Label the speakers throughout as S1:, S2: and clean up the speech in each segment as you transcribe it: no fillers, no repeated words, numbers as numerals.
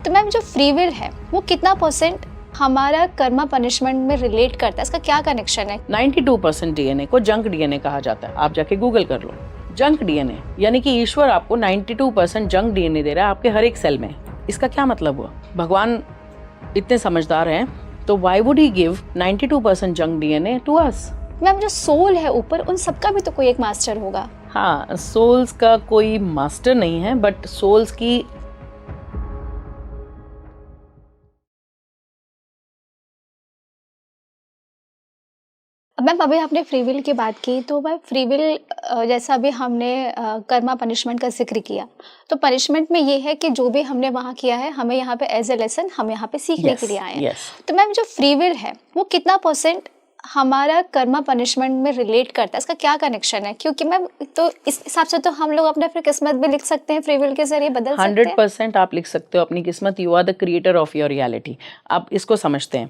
S1: तो मैम जो free will है वो कितना परसेंट हमारा कर्मा पनिशमेंट में रिलेट करता है, इसका क्या कनेक्शन है?
S2: 92% डीएनए को जंक डीएनए कहा जाता है। आप जाके गूगल कर लो, जंक डीएनए यानी कि ईश्वर आपको 92% जंक डीएनए दे रहा है आपके हर एक सेल में। इसका क्या मतलब हुआ? भगवान इतने समझदार हैं तो why would he give 92% junk DNA to us?
S1: Ma'am जो सोल है ऊपर, उन सबका भी तो कोई एक मास्टर होगा।
S2: हाँ, सोल्स का कोई मास्टर नहीं है, बट सोल्स की
S1: मैम अभी आपने फ्री विल की बात की, तो मैम फ्री विल जैसा अभी हमने कर्मा पनिशमेंट का जिक्र किया, तो पनिशमेंट में ये है कि जो भी हमने वहाँ किया है हमें यहाँ पे एज ए लेसन हम यहाँ पे सीखने के लिए आए हैं। तो मैम जो फ्री विल है वो कितना परसेंट हमारा कर्मा पनिशमेंट में रिलेट करता है, इसका क्या कनेक्शन है? क्योंकि मैम तो इस हिसाब से तो हम लोग अपने फिर किस्मत भी लिख सकते हैं, फ्री विल के जरिए बदल सकते हैं।
S2: 100% आप लिख सकते हो अपनी किस्मत। You are the creator of your reality. आप इसको समझते हैं।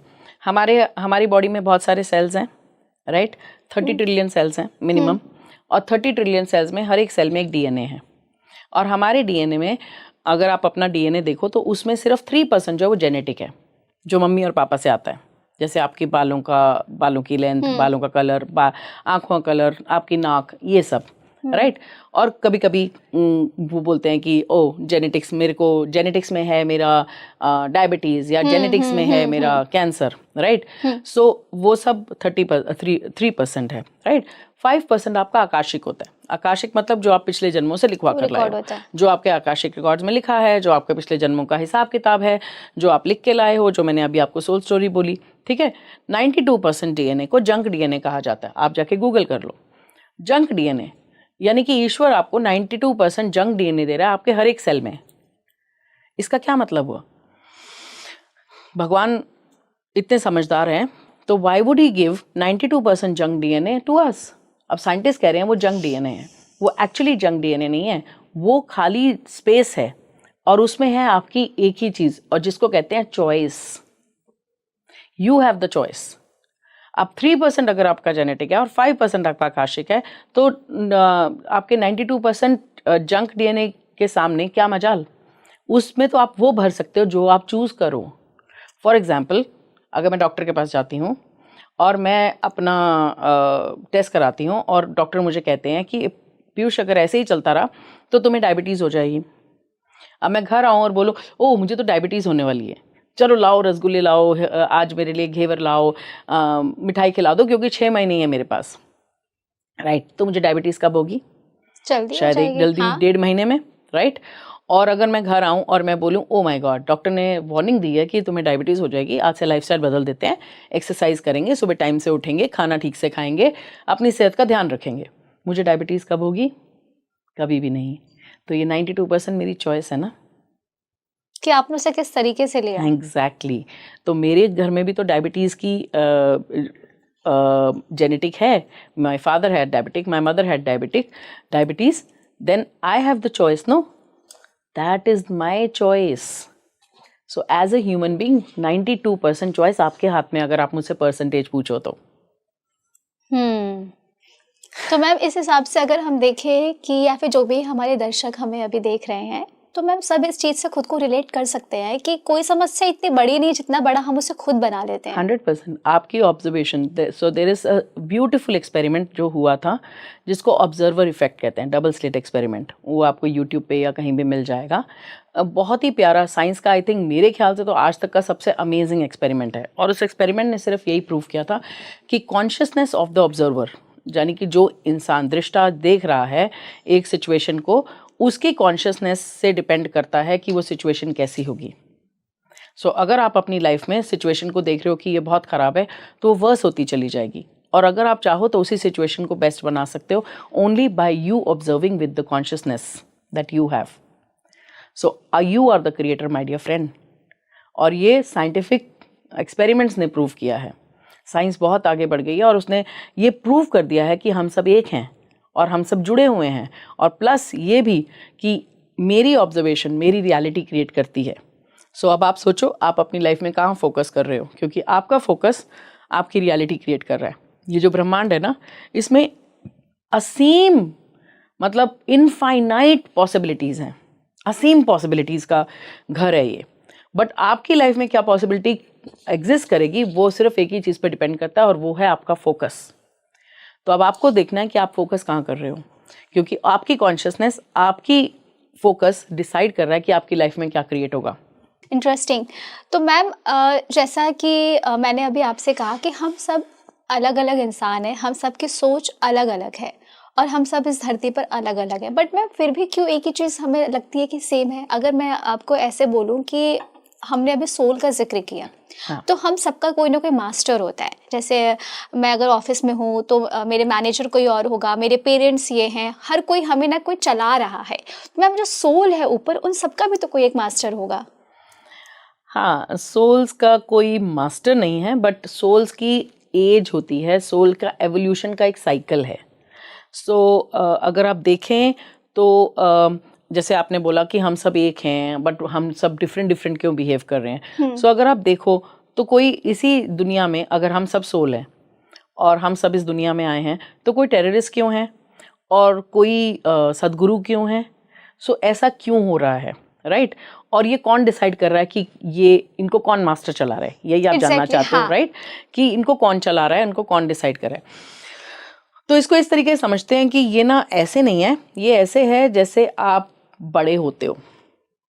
S2: हमारी बॉडी में बहुत सारे सेल्स हैं, राइट? 30 ट्रिलियन सेल्स हैं मिनिमम, और 30 ट्रिलियन सेल्स में हर एक सेल में एक डीएनए है। और हमारे डीएनए में अगर आप अपना डीएनए देखो तो उसमें सिर्फ 3% जो है वो जेनेटिक है, जो मम्मी और पापा से आता है। जैसे आपके बालों की लेंथ, बालों का कलर, आँखों का कलर, आपकी नाक, ये सब, राइट? और कभी कभी वो बोलते हैं कि ओ जेनेटिक्स में है मेरा डायबिटीज़, या जेनेटिक्स में है मेरा कैंसर, राइट? सो वो सब 3% है, राइट? 5% आपका आकाशिक होता है। आकाशिक मतलब जो आप पिछले जन्मों से लिखवा कर लाए हो, जो आपके आकाशिक रिकॉर्ड्स में लिखा है, जो आपके पिछले जन्मों का हिसाब किताब है, जो आप लिख के लाए हो, जो मैंने अभी आपको सोल स्टोरी बोली, ठीक है? 92% डीएनए को जंक डीएनए कहा जाता है। आप जाके गूगल कर लो, जंक डीएनए यानी कि ईश्वर आपको 92% जंक डीएनए दे रहा है आपके हर एक सेल में। इसका क्या मतलब हुआ? भगवान इतने समझदार हैं तो why would he give 92% junk DNA to us? अब साइंटिस्ट कह रहे हैं वो जंक डीएनए है। वो एक्चुअली जंक डीएनए नहीं है, वो खाली स्पेस है और उसमें है आपकी एक ही चीज, और जिसको कहते हैं choice. You have the choice. अब 3% अगर आपका जेनेटिक है और 5% आपका आकाशिक है, तो आपके 92% जंक डीएनए के सामने क्या मजाल? उसमें तो आप वो भर सकते हो जो आप चूज करो। फॉर एग्जाम्पल, अगर मैं डॉक्टर के पास जाती हूँ और मैं अपना टेस्ट कराती हूँ और डॉक्टर मुझे कहते हैं कि पीयूष अगर ऐसे ही चलता रहा तो तुम्हें डायबिटीज़ हो जाएगी। अब मैं घर आऊँ और बोलूँ ओ मुझे तो डायबिटीज़ होने वाली है, चलो लाओ रसगुल्ले लाओ, आज मेरे लिए घेवर लाओ, मिठाई खिला दो क्योंकि 6 महीने ही है मेरे पास, राइट? तो मुझे डायबिटीज़ कब होगी? शायद जल्दी, 1.5 महीने में, राइट? और अगर मैं घर आऊँ और मैं बोलूँ ओ माय गॉड डॉक्टर ने वार्निंग दी है कि तुम्हें डायबिटीज़ हो जाएगी, आज से लाइफस्टाइल बदल देते हैं, एक्सरसाइज करेंगे, सुबह टाइम से उठेंगे, खाना ठीक से खाएंगे, अपनी सेहत का ध्यान रखेंगे, मुझे डायबिटीज़ कब होगी? कभी भी नहीं। तो ये 92% मेरी चॉइस है ना
S1: कि आपने उसे किस तरीके से लिया।
S2: एग्जैक्टली। तो मेरे घर में भी तो डायबिटीज़ की जेनेटिक है। My father had diabetic, my mother had diabetes, then I have the choice, no? That is my choice. So as a human being 92% choice आपके हाथ में, अगर आप मुझसे परसेंटेज पूछो तो।
S1: तो मैम इस हिसाब से अगर हम देखें कि, या फिर जो भी हमारे दर्शक हमें अभी देख रहे हैं, तो मैम सब इस चीज़ से खुद को रिलेट कर सकते हैं कि कोई समस्या इतनी बड़ी नहीं जितना बड़ा हम उसे खुद बना लेते हैं।
S2: 100% आपकी observation. So there is a beautiful experiment जो हुआ था जिसको ऑब्जर्वर इफेक्ट कहते हैं, डबल स्लिट एक्सपेरिमेंट। वो आपको यूट्यूब पे या कहीं भी मिल जाएगा। बहुत ही प्यारा, साइंस का आई थिंक मेरे ख्याल से तो आज तक का सबसे अमेजिंग एक्सपेरिमेंट है। और उस एक्सपेरिमेंट ने सिर्फ यही प्रूव किया था कि कॉन्शियसनेस ऑफ द ऑब्जर्वर, यानी कि जो इंसान दृष्टा देख रहा है एक सिचुएशन को, उसकी कॉन्शियसनेस से डिपेंड करता है कि वो सिचुएशन कैसी होगी। सो अगर आप अपनी लाइफ में सिचुएशन को देख रहे हो कि ये बहुत ख़राब है, तो वो वर्स होती चली जाएगी। और अगर आप चाहो तो उसी सिचुएशन को बेस्ट बना सकते हो only by you observing with the consciousness that you have. So you are the creator my dear friend. और ये साइंटिफिक एक्सपेरिमेंट्स ने प्रूव किया है। साइंस बहुत आगे बढ़ गई है और उसने ये प्रूव कर दिया है कि हम सब एक हैं और हम सब जुड़े हुए हैं। और प्लस ये भी कि मेरी ऑब्जर्वेशन मेरी रियलिटी क्रिएट करती है। सो अब आप सोचो आप अपनी लाइफ में कहाँ फोकस कर रहे हो, क्योंकि आपका फोकस आपकी रियलिटी क्रिएट कर रहा है। ये जो ब्रह्मांड है ना, इसमें असीम, मतलब इनफाइनाइट पॉसिबिलिटीज़ हैं। असीम पॉसिबिलिटीज़ का घर है ये। बट आपकी लाइफ में क्या पॉसिबिलिटी एग्जिस्ट करेगी वो सिर्फ एक ही चीज़ पे डिपेंड करता है, और वो है आपका फोकस। तो अब आपको देखना है कि आप फोकस कहाँ कर रहे हो, क्योंकि आपकी कॉन्शियसनेस, आपकी फोकस डिसाइड कर रहा है कि आपकी लाइफ में क्या क्रिएट होगा।
S1: इंटरेस्टिंग। तो मैम जैसा कि मैंने अभी आपसे कहा कि हम सब अलग अलग इंसान हैं, हम सब की सोच अलग अलग है और हम सब इस धरती पर अलग अलग हैं, बट मैम फिर भी क्यों एक ही चीज़ हमें लगती है कि सेम है? अगर मैं आपको ऐसे बोलूं कि हमने अभी सोल का जिक्र किया,
S2: हाँ।
S1: तो हम सबका कोई ना कोई मास्टर होता है। जैसे मैं अगर ऑफिस में हूँ तो मेरे मैनेजर कोई और होगा, मेरे पेरेंट्स ये हैं, हर कोई हमें ना कोई चला रहा है। तो मैम जो सोल है ऊपर, उन सबका भी तो कोई एक मास्टर होगा।
S2: हाँ, सोल्स का कोई मास्टर नहीं है, बट सोल्स की एज होती है, सोल का एवोल्यूशन का एक साइकिल है। अगर आप देखें तो जैसे आपने बोला कि हम सब एक हैं, बट हम सब डिफरेंट डिफरेंट क्यों बिहेव कर रहे हैं। अगर आप देखो तो कोई इसी दुनिया में, अगर हम सब सोल हैं और हम सब इस दुनिया में आए हैं, तो कोई टेररिस्ट क्यों है और कोई सदगुरु क्यों है? ऐसा क्यों हो रहा है, राइट? और ये कौन डिसाइड कर रहा है कि ये इनको कौन मास्टर चला रहा है? यही आप जानना चाहते हो, राइट? कि इनको कौन चला रहा है, इनको कौन डिसाइड कर रहा है। तो इसको इस तरीके से समझते हैं कि ये ना ऐसे नहीं है, ये ऐसे है जैसे आप बड़े होते हो।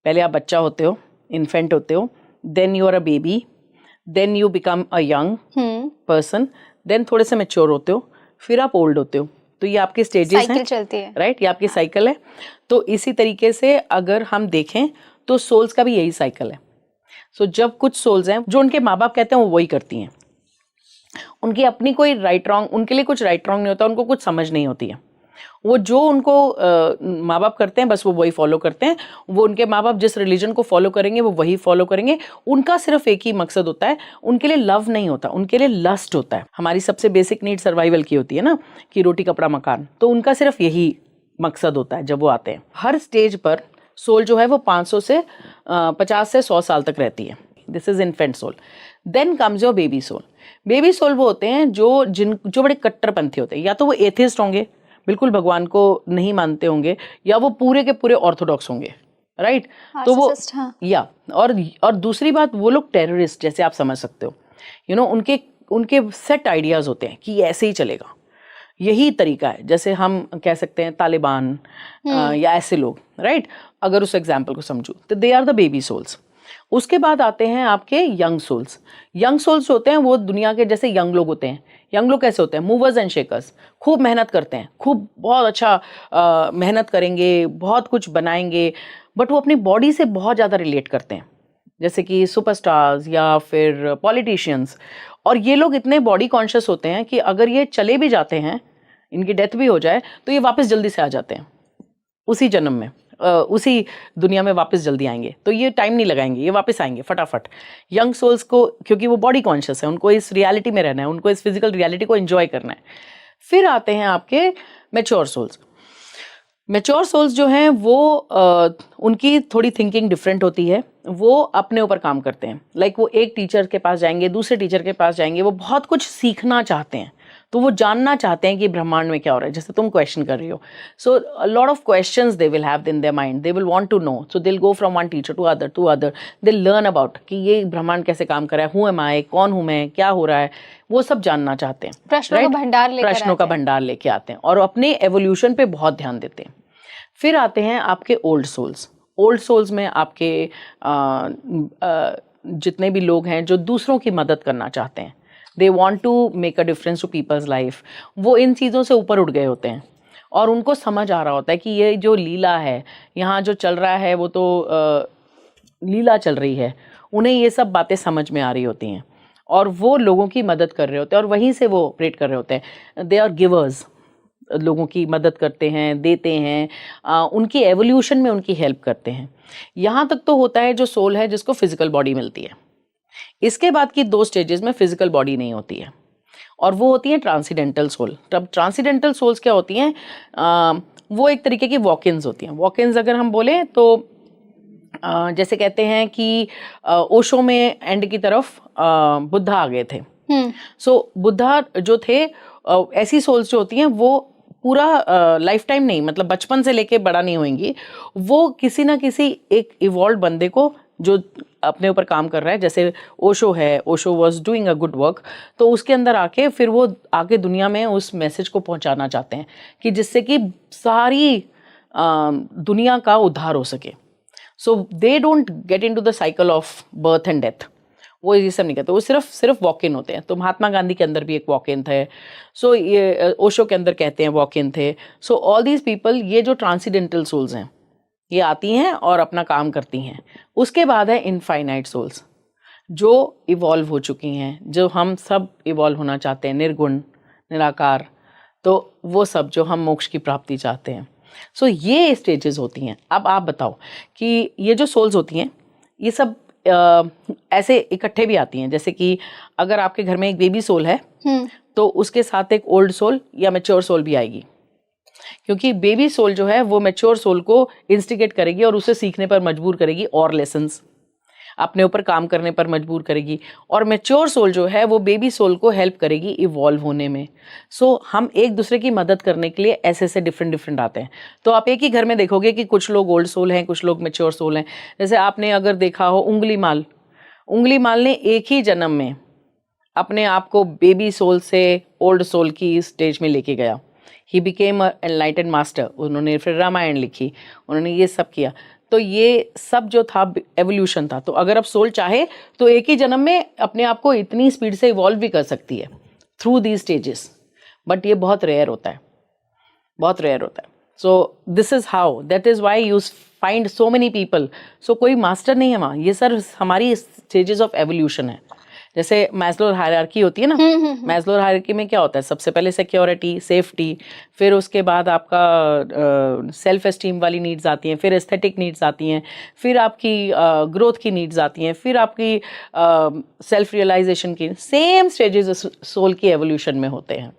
S2: पहले आप बच्चा होते हो, इन्फेंट होते हो, then you are a baby, then you become a young person, then थोड़े से मैच्योर होते हो, फिर आप ओल्ड होते हो। तो ये आपके स्टेजेस हैं,
S1: चलती है,
S2: राइट? ये आपकी साइकिल है। तो इसी तरीके से अगर हम देखें तो सोल्स का भी यही साइकिल है। जब कुछ सोल्स हैं जो उनके माँ बाप कहते हैं वो वही करती हैं, उनकी अपनी कोई राइट रॉन्ग, उनके लिए कुछ राइट रॉन्ग नहीं होता, उनको कुछ समझ नहीं होती है। वो जो उनको माँ बाप करते हैं बस वो वही फॉलो करते हैं। वो उनके माँ बाप जिस रिलीजन को फॉलो करेंगे वो वही फॉलो करेंगे। उनका सिर्फ एक ही मकसद होता है, उनके लिए लव नहीं होता, उनके लिए लस्ट होता है। हमारी सबसे बेसिक नीड सर्वाइवल की होती है ना, कि रोटी कपड़ा मकान, तो उनका सिर्फ यही मकसद होता है जब वो आते हैं। हर स्टेज पर सोल जो है वो 500 से 50 से 100 साल तक रहती है। This is infant soul. Then comes your baby soul. Baby soul वो होते हैं जो बड़े कट्टरपंथी होते हैं, या तो वो एथिस्ट होंगे, बिल्कुल भगवान को नहीं मानते होंगे, या वो पूरे के पूरे ऑर्थोडॉक्स होंगे, राइट? तो वो या और दूसरी बात, वो लोग टेररिस्ट जैसे आप समझ सकते हो। उनके सेट आइडियाज होते हैं कि ऐसे ही चलेगा, यही तरीका है। जैसे हम कह सकते हैं तालिबान या ऐसे लोग, राइट? अगर उस एग्जाम्पल को समझूं तो they are the baby souls. उसके बाद आते हैं आपके यंग सोल्स। यंग सोल्स होते हैं वो दुनिया के जैसे यंग लोग होते हैं। यंग लोग कैसे होते हैं? मूवर्स एंड शेकर्स, खूब मेहनत करते हैं, खूब बहुत अच्छा मेहनत करेंगे, बहुत कुछ बनाएंगे, बट वो अपनी बॉडी से बहुत ज़्यादा रिलेट करते हैं, जैसे कि सुपरस्टार्स या फिर पॉलिटिशियंस। और ये लोग इतने बॉडी कॉन्शियस होते हैं कि अगर ये चले भी जाते हैं, इनकी डेथ भी हो जाए, तो ये वापस जल्दी से आ जाते हैं उसी जन्म में, उसी दुनिया में वापस जल्दी आएंगे। तो ये टाइम नहीं लगाएंगे, ये वापस आएंगे फटाफट। यंग सोल्स को, क्योंकि वो बॉडी कॉन्शियस है, उनको इस रियलिटी में रहना है, उनको इस फिजिकल रियलिटी को एंजॉय करना है। फिर आते हैं आपके मैच्योर सोल्स। मैच्योर सोल्स जो हैं वो उनकी थोड़ी थिंकिंग डिफरेंट होती है, वो अपने ऊपर काम करते हैं। लाइक वो एक टीचर के पास जाएंगे, दूसरे टीचर के पास जाएंगे, वो बहुत कुछ सीखना चाहते हैं, तो वो जानना चाहते हैं कि ब्रह्मांड में क्या हो रहा है, जैसे तुम क्वेश्चन कर रही हो। So a lot of questions they will have in their mind, they will want to know, so they will go from one teacher to other, they learn about कि ये ब्रह्मांड कैसे काम कर रहा है, हु एम आई, कौन हूँ मैं, क्या हो रहा है, वो सब जानना चाहते हैं।
S1: प्रश्नों का
S2: भंडार लेके आते हैं और अपने एवोल्यूशन पे बहुत ध्यान देते हैं। फिर आते हैं आपके ओल्ड सोल्स। ओल्ड सोल्स में आपके जितने भी लोग हैं जो दूसरों की मदद करना चाहते हैं, they want to make a difference to people's life, वो इन चीज़ों से ऊपर उठ गए होते हैं और उनको समझ आ रहा होता है कि ये जो लीला है, यहाँ जो चल रहा है वो तो लीला चल रही है। उन्हें ये सब बातें समझ में आ रही होती हैं और वो लोगों की मदद कर रहे होते हैं और वहीं से वो ऑपरेट कर रहे होते हैं। दे आर गिवर्स, लोगों की मदद करते हैं, देते हैं, उनकी एवोल्यूशन में उनकी हेल्प करते हैं। यहाँ तक तो होता है जो सोल है जिसको फिजिकल बॉडी मिलती है। इसके बाद की 2 स्टेजेस में फिजिकल बॉडी नहीं होती है और वो होती है ट्रांसीडेंटल सोल। तब ट्रांसीडेंटल सोल्स क्या होती हैं? वो एक तरीके की वॉक-इन्स होती हैं। वॉक-इन्स अगर हम बोलें तो जैसे कहते हैं कि ओशो में एंड की तरफ बुद्धा आ गए थे। सो बुद्धा जो थे, ऐसी सोल्स जो होती हैं वो पूरा लाइफ टाइम नहीं, मतलब बचपन से लेके बड़ा नहीं होंगी, वो किसी ना किसी एक इवॉल्व बंदे को जो अपने ऊपर काम कर रहा है, जैसे ओशो है, Osho was doing a good work, तो उसके अंदर आके फिर वो आगे दुनिया में उस मैसेज को पहुंचाना चाहते हैं कि जिससे कि सारी दुनिया का उद्धार हो सके. So they don't get into the cycle of birth and death. वो ये सब नहीं करते, वो सिर्फ वॉक इन होते हैं. तो महात्मा गांधी के अंदर भी एक वॉक इन थे. सो ये ओशो के अंदर कहते हैं वॉक इन थे. सो ऑल दीज पीपल, ये जो ट्रांसीडेंटल सोल्स हैं, ये आती हैं और अपना काम करती हैं. उसके बाद है इनफाइनाइट सोल्स, जो इवॉल्व हो चुकी हैं, जो हम सब इवॉल्व होना चाहते हैं, निर्गुण, निराकार. तो वो सब जो हम मोक्ष की प्राप्ति चाहते हैं. सो ये स्टेजेस होती हैं. अब आप बताओ कि ये जो सोल्स होती हैं, ये सब ऐसे इकट्ठे भी आती हैं. जैसे कि अगर आपके घर में एक बेबी सोल है, तो उसके साथ एक ओल्ड सोल या मैच्योर सोल भी आएगी. क्योंकि बेबी सोल जो है वो मैच्योर सोल को इंस्टिगेट करेगी और उसे सीखने पर मजबूर करेगी, और लेसन्स अपने ऊपर काम करने पर मजबूर करेगी. और मैच्योर सोल जो है वो बेबी सोल को हेल्प करेगी इवॉल्व होने में. सो हम एक दूसरे की मदद करने के लिए ऐसे ऐसे डिफरेंट आते हैं. तो आप एक ही घर में देखोगे कि कुछ लोग ओल्ड सोल हैं, कुछ लोग मैच्योर सोल हैं. जैसे आपने अगर देखा हो उंगली माल ने एक ही जन्म में अपने आप को बेबी सोल से ओल्ड सोल की स्टेज में लेके गया. He became a enlightened master. उन्होंने फिर रामायण लिखी, उन्होंने ये सब किया. तो ये सब जो था एवोल्यूशन था. तो अगर अब सोल चाहे तो एक ही जन्म में अपने आप को इतनी स्पीड से इवॉल्व भी कर सकती है थ्रू दीज स्टेजेस. बट ये बहुत रेयर होता है, बहुत रेयर होता है. So this is how, that is why you find so many people. So कोई मास्टर नहीं है वहाँ, ये सर हमारी स्टेजेस ऑफ एवोल्यूशन है. जैसे मैस्लो हायरार्की होती है ना, मैस्लो हायरार्की में क्या होता है, सबसे पहले सिक्योरिटी, सेफ्टी, फिर उसके बाद आपका सेल्फ एस्टीम वाली नीड्स आती हैं, फिर एस्थेटिक नीड्स आती हैं, फिर आपकी ग्रोथ की नीड्स आती हैं, फिर आपकी सेल्फ रियलाइजेशन की. सेम स्टेजेस सोल की एवोल्यूशन में होते हैं.